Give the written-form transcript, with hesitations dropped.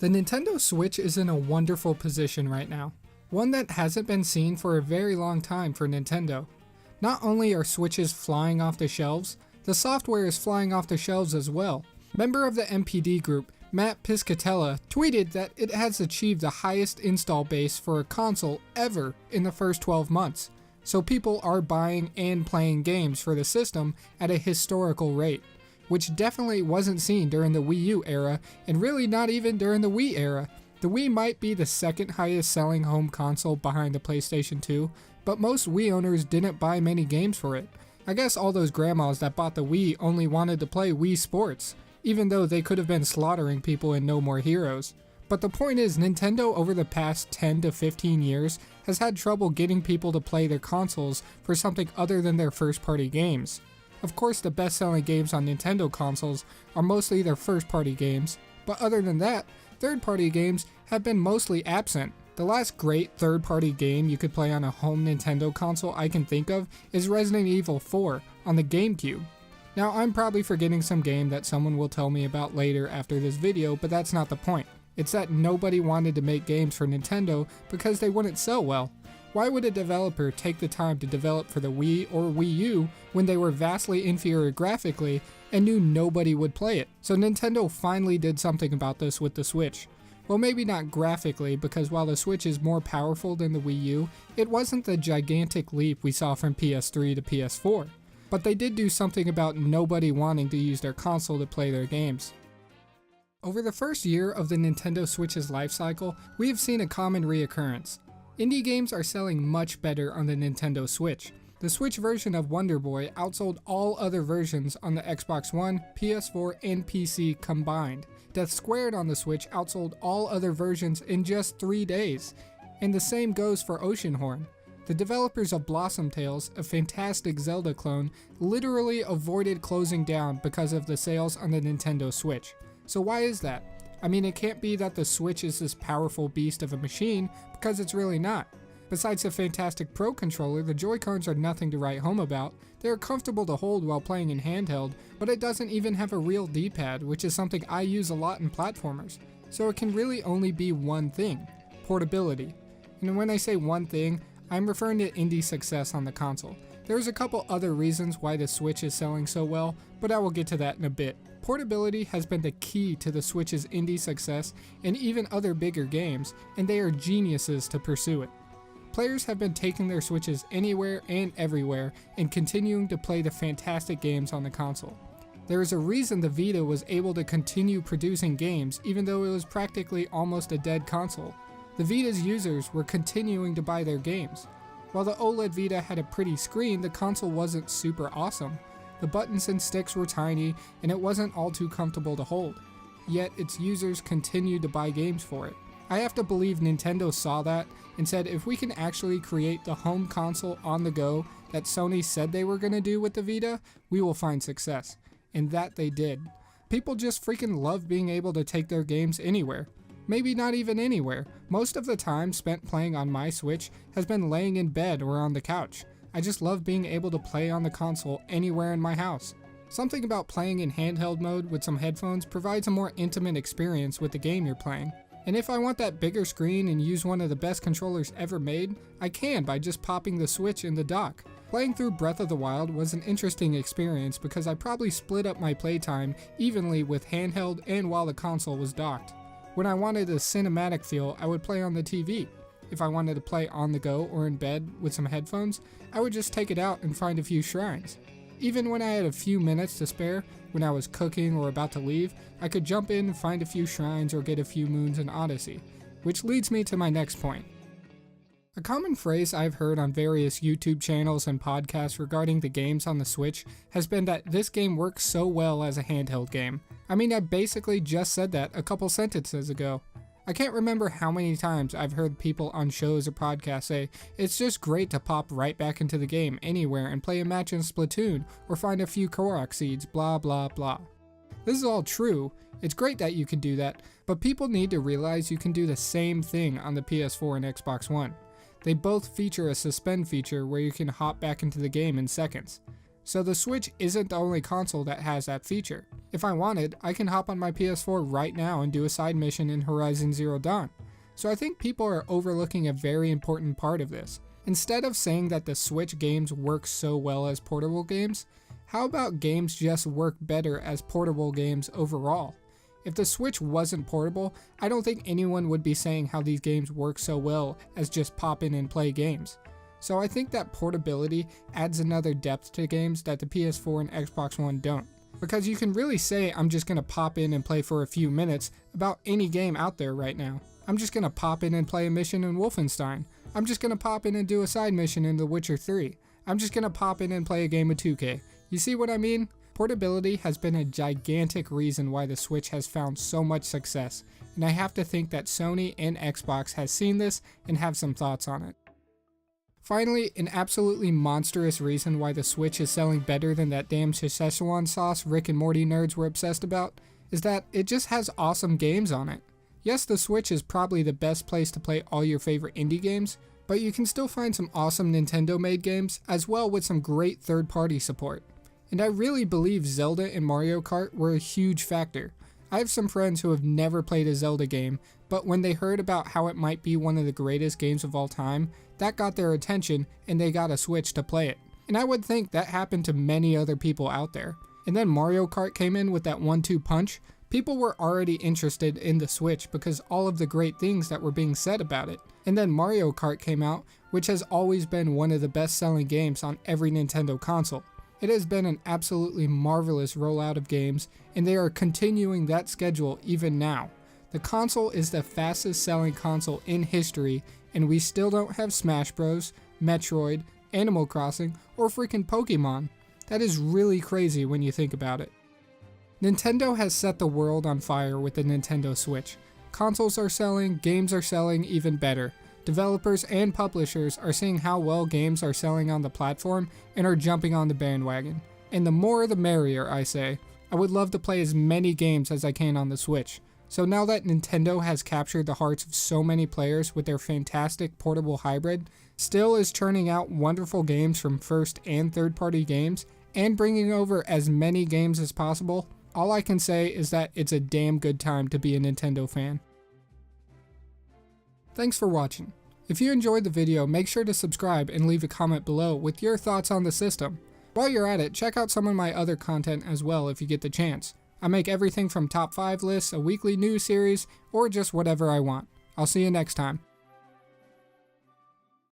The Nintendo Switch is in a wonderful position right now, one that hasn't been seen for a very long time for Nintendo. Not only are Switches flying off the shelves, the software is flying off the shelves as well. Member of the MPD group, Matt Piscatella, tweeted that it has achieved the highest install base for a console ever in the first 12 months, so people are buying and playing games for the system at a historical rate, which definitely wasn't seen during the Wii U era, and really not even during the Wii era. The Wii might be the second highest selling home console behind the PlayStation 2, but most Wii owners didn't buy many games for it. I guess all those grandmas that bought the Wii only wanted to play Wii Sports, even though they could have been slaughtering people in No More Heroes. But the point is, Nintendo over the past 10 to 15 years has had trouble getting people to play their consoles for something other than their first-party games. Of course, the best-selling games on Nintendo consoles are mostly their first-party games, but other than that, third-party games have been mostly absent. The last great third-party game you could play on a home Nintendo console I can think of is Resident Evil 4 on the GameCube. Now, I'm probably forgetting some game that someone will tell me about later after this video, but that's not the point. It's that nobody wanted to make games for Nintendo because they wouldn't sell well. Why would a developer take the time to develop for the Wii or Wii U when they were vastly inferior graphically and knew nobody would play it? So Nintendo finally did something about this with the Switch. Well, maybe not graphically, because while the Switch is more powerful than the Wii U, it wasn't the gigantic leap we saw from PS3 to PS4. But they did do something about nobody wanting to use their console to play their games. Over the first year of the Nintendo Switch's life cycle, we have seen a common reoccurrence. Indie games are selling much better on the Nintendo Switch. The Switch version of Wonder Boy outsold all other versions on the Xbox One, PS4, and PC combined. Death Squared on the Switch outsold all other versions in just 3 days, and the same goes for Oceanhorn. The developers of Blossom Tales, a fantastic Zelda clone, literally avoided closing down because of the sales on the Nintendo Switch. So why is that? I mean, it can't be that the Switch is this powerful beast of a machine, because it's really not. Besides the fantastic Pro Controller, the Joy-Cons are nothing to write home about. They are comfortable to hold while playing in handheld, but it doesn't even have a real D-pad, which is something I use a lot in platformers. So it can really only be one thing: portability. And when I say one thing, I'm referring to indie success on the console. There's a couple other reasons why the Switch is selling so well, but I will get to that in a bit. Portability has been the key to the Switch's indie success and even other bigger games, and they are geniuses to pursue it. Players have been taking their Switches anywhere and everywhere and continuing to play the fantastic games on the console. There is a reason the Vita was able to continue producing games even though it was practically almost a dead console. The Vita's users were continuing to buy their games. While the OLED Vita had a pretty screen, the console wasn't super awesome. The buttons and sticks were tiny, and it wasn't all too comfortable to hold. Yet its users continued to buy games for it. I have to believe Nintendo saw that and said, if we can actually create the home console on the go that Sony said they were going to do with the Vita, we will find success. And that they did. People just freaking love being able to take their games anywhere. Maybe not even anywhere. Most of the time spent playing on my Switch has been laying in bed or on the couch. I just love being able to play on the console anywhere in my house. Something about playing in handheld mode with some headphones provides a more intimate experience with the game you're playing. And if I want that bigger screen and use one of the best controllers ever made, I can by just popping the Switch in the dock. Playing through Breath of the Wild was an interesting experience because I probably split up my playtime evenly with handheld and while the console was docked. When I wanted a cinematic feel, I would play on the TV. If I wanted to play on the go or in bed with some headphones, I would just take it out and find a few shrines. Even when I had a few minutes to spare, when I was cooking or about to leave, I could jump in and find a few shrines or get a few moons in Odyssey. Which leads me to my next point. A common phrase I've heard on various YouTube channels and podcasts regarding the games on the Switch has been that this game works so well as a handheld game. I mean, I basically just said that a couple sentences ago. I can't remember how many times I've heard people on shows or podcasts say, it's just great to pop right back into the game anywhere and play a match in Splatoon or find a few Korok seeds, blah blah blah. This is all true, it's great that you can do that, but people need to realize you can do the same thing on the PS4 and Xbox One. They both feature a suspend feature where you can hop back into the game in seconds. So the Switch isn't the only console that has that feature. If I wanted, I can hop on my PS4 right now and do a side mission in Horizon Zero Dawn. So I think people are overlooking a very important part of this. Instead of saying that the Switch games work so well as portable games, how about games just work better as portable games overall? If the Switch wasn't portable, I don't think anyone would be saying how these games work so well as just pop in and play games. So I think that portability adds another depth to games that the PS4 and Xbox One don't. Because you can really say I'm just gonna pop in and play for a few minutes about any game out there right now. I'm just gonna pop in and play a mission in Wolfenstein. I'm just gonna pop in and do a side mission in The Witcher 3. I'm just gonna pop in and play a game of 2K. You see what I mean? Portability has been a gigantic reason why the Switch has found so much success, and I have to think that Sony and Xbox has seen this and have some thoughts on it. Finally, an absolutely monstrous reason why the Switch is selling better than that damn Szechuan sauce Rick and Morty nerds were obsessed about is that it just has awesome games on it. Yes, the Switch is probably the best place to play all your favorite indie games, but you can still find some awesome Nintendo-made games as well with some great third-party support. And I really believe Zelda and Mario Kart were a huge factor. I have some friends who have never played a Zelda game, but when they heard about how it might be one of the greatest games of all time, that got their attention and they got a Switch to play it. And I would think that happened to many other people out there. And then Mario Kart came in with that 1-2 punch. People were already interested in the Switch because all of the great things that were being said about it. And then Mario Kart came out, which has always been one of the best-selling games on every Nintendo console. It has been an absolutely marvelous rollout of games, and they are continuing that schedule even now. The console is the fastest selling console in history, and we still don't have Smash Bros, Metroid, Animal Crossing, or freaking Pokemon. That is really crazy when you think about it. Nintendo has set the world on fire with the Nintendo Switch. Consoles are selling, games are selling even better. Developers and publishers are seeing how well games are selling on the platform and are jumping on the bandwagon. And the more the merrier, I say. I would love to play as many games as I can on the Switch. So now that Nintendo has captured the hearts of so many players with their fantastic portable hybrid, still is churning out wonderful games from first and third party games, and bringing over as many games as possible, all I can say is that it's a damn good time to be a Nintendo fan. Thanks for watching. If you enjoyed the video, make sure to subscribe and leave a comment below with your thoughts on the system. While you're at it, check out some of my other content as well if you get the chance. I make everything from top 5 lists, a weekly news series, or just whatever I want. I'll see you next time.